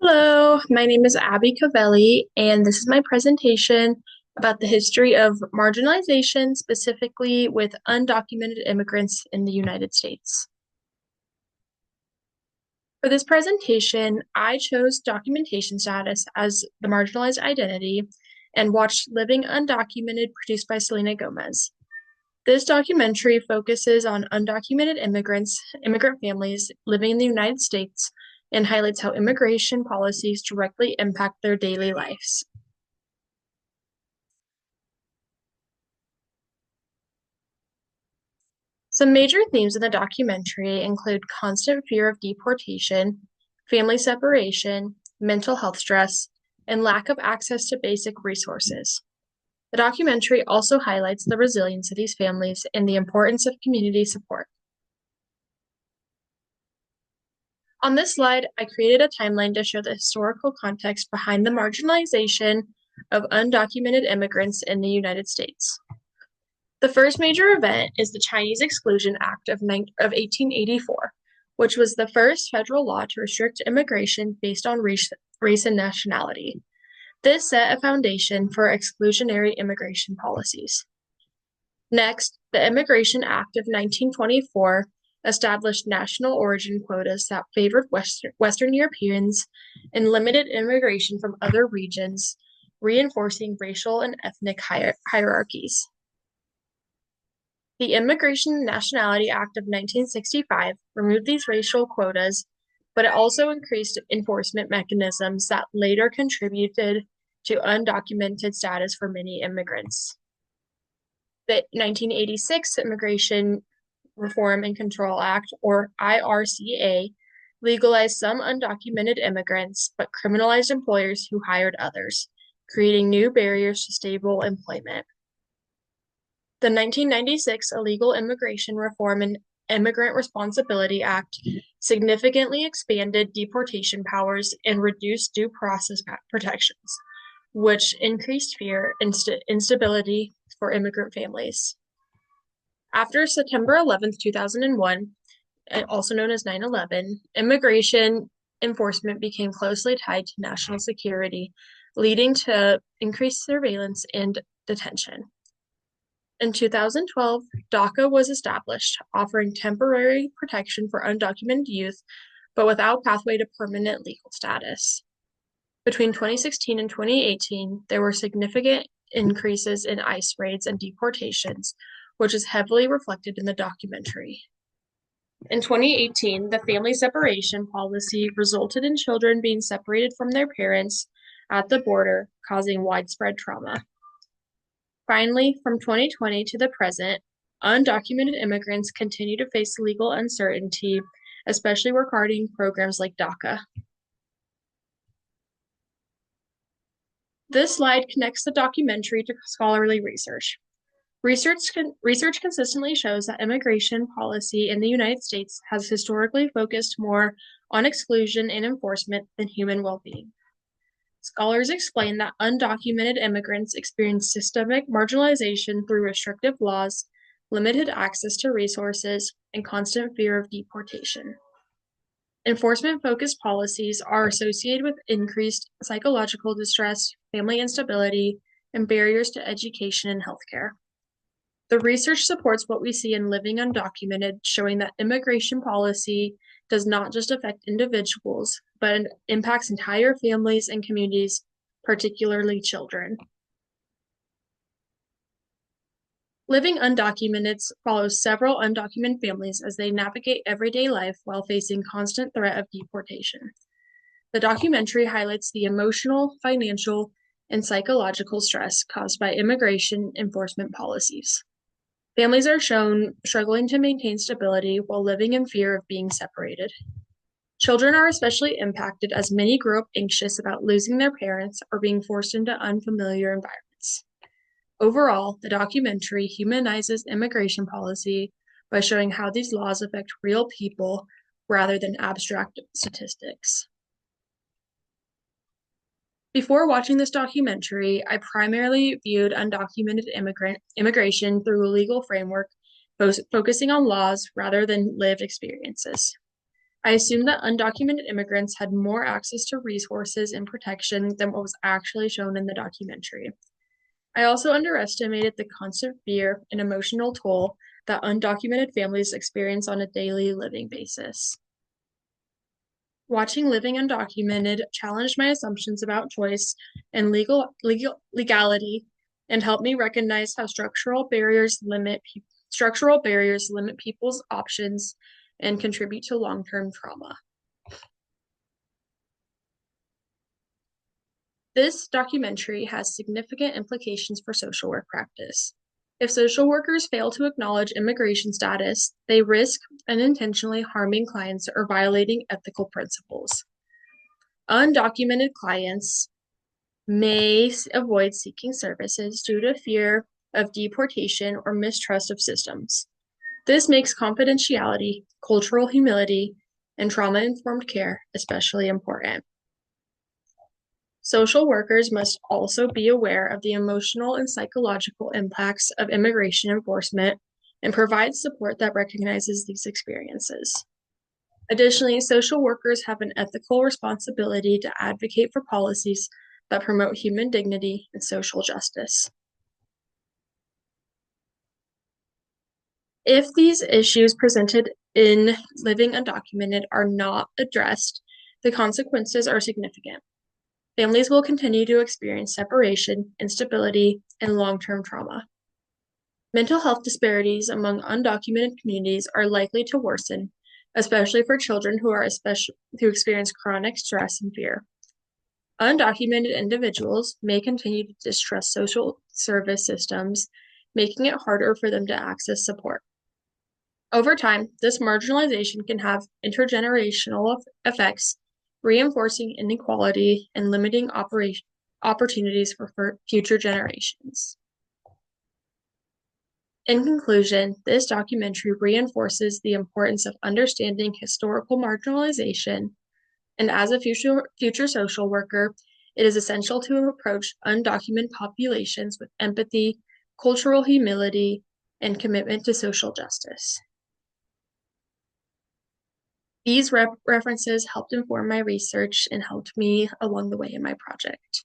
Hello, my name is Abby Covelli, and this is my presentation about the history of marginalization, specifically with undocumented immigrants in the United States. For this presentation, I chose documentation status as the marginalized identity and watched Living Undocumented, produced by Selena Gomez. This documentary focuses on undocumented immigrant families living in the United States, and highlights how immigration policies directly impact their daily lives. Some major themes in the documentary include constant fear of deportation, family separation, mental health stress, and lack of access to basic resources. The documentary also highlights the resilience of these families and the importance of community support. On this slide, I created a timeline to show the historical context behind the marginalization of undocumented immigrants in the United States. The first major event is the Chinese Exclusion Act of 1884, which was the first federal law to restrict immigration based on race and nationality. This set a foundation for exclusionary immigration policies. Next, the Immigration Act of 1924 established national origin quotas that favored Western Europeans and limited immigration from other regions, reinforcing racial and ethnic hierarchies. The Immigration and Nationality Act of 1965 removed these racial quotas, but it also increased enforcement mechanisms that later contributed to undocumented status for many immigrants. The 1986 Immigration Reform and Control Act, or IRCA, legalized some undocumented immigrants, but criminalized employers who hired others, creating new barriers to stable employment. The 1996 Illegal Immigration Reform and Immigrant Responsibility Act significantly expanded deportation powers and reduced due process protections, which increased fear and instability for immigrant families. After September 11th, 2001, also known as 9/11, immigration enforcement became closely tied to national security, leading to increased surveillance and detention. In 2012, DACA was established, offering temporary protection for undocumented youth, but without pathway to permanent legal status. Between 2016 and 2018, there were significant increases in ICE raids and deportations, which is heavily reflected in the documentary. In 2018, the family separation policy resulted in children being separated from their parents at the border, causing widespread trauma. Finally, from 2020 to the present, undocumented immigrants continue to face legal uncertainty, especially regarding programs like DACA. This slide connects the documentary to scholarly research. Research consistently shows that immigration policy in the United States has historically focused more on exclusion and enforcement than human well-being. Scholars explain that undocumented immigrants experience systemic marginalization through restrictive laws, limited access to resources, and constant fear of deportation. Enforcement-focused policies are associated with increased psychological distress, family instability, and barriers to education and healthcare. The research supports what we see in Living Undocumented, showing that immigration policy does not just affect individuals, but impacts entire families and communities, particularly children. Living Undocumented follows several undocumented families as they navigate everyday life while facing constant threat of deportation. The documentary highlights the emotional, financial, and psychological stress caused by immigration enforcement policies. Families are shown struggling to maintain stability while living in fear of being separated. Children are especially impacted as many grow up anxious about losing their parents or being forced into unfamiliar environments. Overall, the documentary humanizes immigration policy by showing how these laws affect real people rather than abstract statistics. Before watching this documentary, I primarily viewed undocumented immigration through a legal framework, focusing on laws rather than lived experiences. I assumed that undocumented immigrants had more access to resources and protection than what was actually shown in the documentary. I also underestimated the constant fear and emotional toll that undocumented families experience on a daily living basis. Watching Living Undocumented challenged my assumptions about choice and legality and helped me recognize how structural barriers limit people's options and contribute to long-term trauma. This documentary has significant implications for social work practice. If social workers fail to acknowledge immigration status, they risk unintentionally harming clients or violating ethical principles. Undocumented clients may avoid seeking services due to fear of deportation or mistrust of systems. This makes confidentiality, cultural humility, and trauma-informed care especially important. Social workers must also be aware of the emotional and psychological impacts of immigration enforcement and provide support that recognizes these experiences. Additionally, social workers have an ethical responsibility to advocate for policies that promote human dignity and social justice. If these issues presented in Living Undocumented are not addressed, the consequences are significant. Families will continue to experience separation, instability, and long-term trauma. Mental health disparities among undocumented communities are likely to worsen, especially for children who experience chronic stress and fear. Undocumented individuals may continue to distrust social service systems, making it harder for them to access support. Over time, this marginalization can have intergenerational effects, reinforcing inequality and limiting opportunities for future generations. In conclusion, this documentary reinforces the importance of understanding historical marginalization, and as a future social worker, it is essential to approach undocumented populations with empathy, cultural humility, and commitment to social justice. These references helped inform my research and helped me along the way in my project.